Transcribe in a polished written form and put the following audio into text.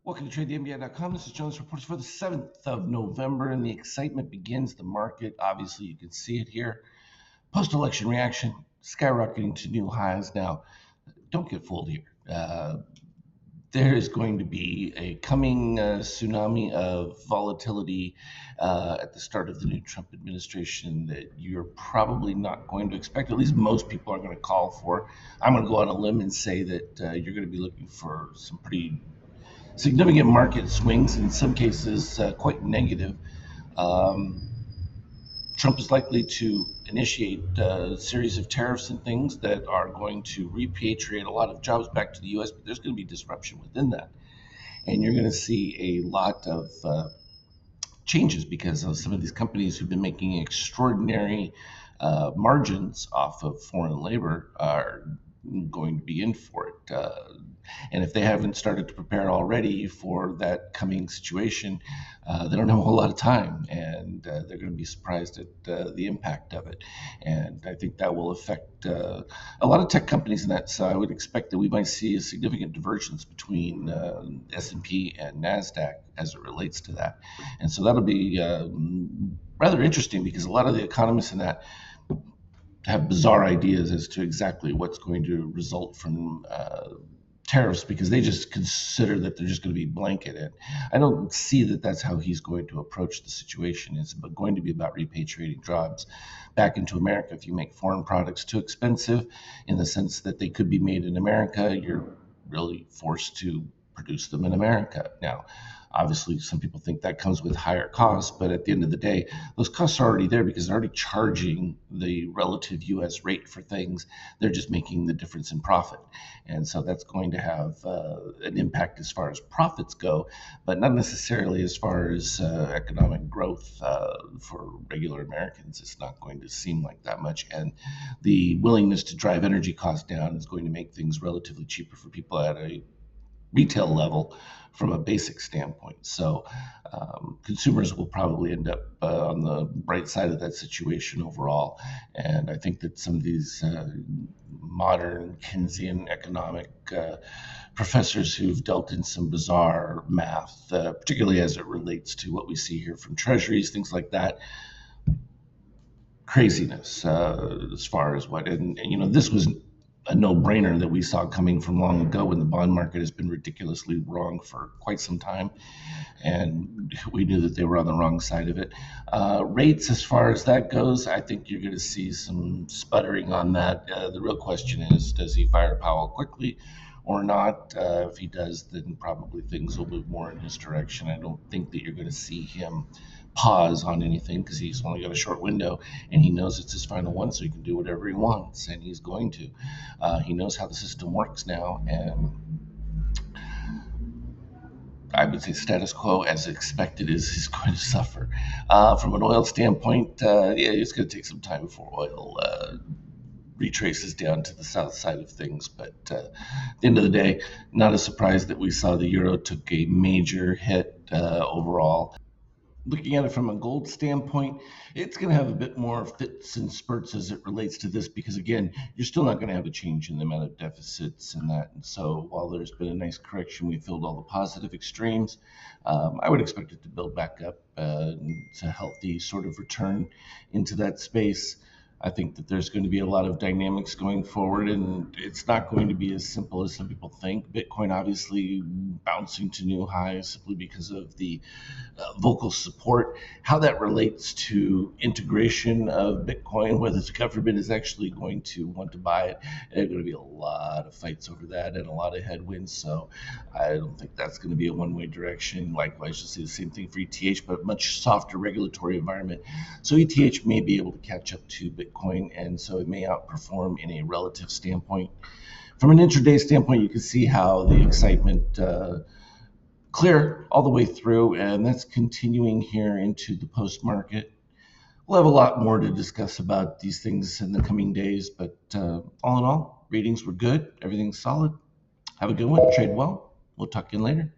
Welcome to TradeTheMBI.com. This is Jonas Reports for the 7th of November, and the excitement begins. The market, obviously, you can see it here. Post-election reaction skyrocketing to new highs. Now, don't get fooled here. There is going to be a coming tsunami of volatility at the start of the new Trump administration that you're probably not going to expect. At least most people are going to call for. I'm going to go on a limb and say that you're going to be looking for some pretty significant market swings, in some cases quite negative. Um, Trump is likely to initiate a series of tariffs and things that are going to repatriate a lot of jobs back to the U.S., but there's going to be disruption within that. And you're going to see a lot of changes because of some of these companies who've been making extraordinary margins off of foreign labor are going to be in for it. And if they haven't started to prepare already for that coming situation, they don't have a whole lot of time, and they're going to be surprised at the impact of it. And I think that will affect a lot of tech companies in that. So I would expect that we might see a significant divergence between S&P and NASDAQ as it relates to that. And so that'll be rather interesting because a lot of the economists in that have bizarre ideas as to exactly what's going to result from tariffs, because they just consider that they're just going to be blanketed. I don't see that that's how he's going to approach the situation. It's going to be about repatriating jobs back into America. If you make foreign products too expensive, in the sense that they could be made in America, you're really forced to produce them in America. Now, obviously, some people think that comes with higher costs, but at the end of the day, those costs are already there because they're already charging the relative U.S. rate for things. They're just making the difference in profit. And so that's going to have an impact as far as profits go, but not necessarily as far as economic growth for regular Americans. It's not going to seem like that much. And the willingness to drive energy costs down is going to make things relatively cheaper for people at a retail level from a basic standpoint. So consumers will probably end up on the bright side of that situation overall. And I think that some of these modern Keynesian economic professors who've dealt in some bizarre math, particularly as it relates to what we see here from treasuries, things like that, craziness as far as what, and this was a no-brainer that we saw coming from long ago when the bond market has been ridiculously wrong for quite some time, and we knew that they were on the wrong side of it. Rates, as far as that goes, I think you're going to see some sputtering on that. The real question is, does he fire Powell quickly or not? If he does, then probably things will move more in his direction. I don't think that you're going to see him pause on anything because he's only got a short window, and he knows it's his final one, so he can do whatever he wants, and he's going to. He knows how the system works now, and I would say status quo as expected is going to suffer. From an oil standpoint, yeah, it's going to take some time before oil retraces down to the south side of things. But at the end of the day, not a surprise that we saw the euro took a major hit overall. Looking at it from a gold standpoint, it's going to have a bit more fits and spurts as it relates to this, because again, you're still not going to have a change in the amount of deficits and that. And so while there's been a nice correction, we filled all the positive extremes. I would expect it to build back up to a healthy sort of return into that space. I think that there's going to be a lot of dynamics going forward, and it's not going to be as simple as some people think. Bitcoin obviously bouncing to new highs simply because of the vocal support. How that relates to integration of Bitcoin, whether the government is actually going to want to buy it, there's going to be a lot of fights over that and a lot of headwinds. So I don't think that's going to be a one-way direction. Likewise, you'll see the same thing for ETH, but much softer regulatory environment. So ETH may be able to catch up to Bitcoin, and so it may outperform in a relative standpoint. From an intraday standpoint, you can see how the excitement clear all the way through, and that's continuing here into the post market. We'll have a lot more to discuss about these things in the coming days, but all in all, ratings were good. Everything's solid. Have a good one. Trade well. We'll talk to you later.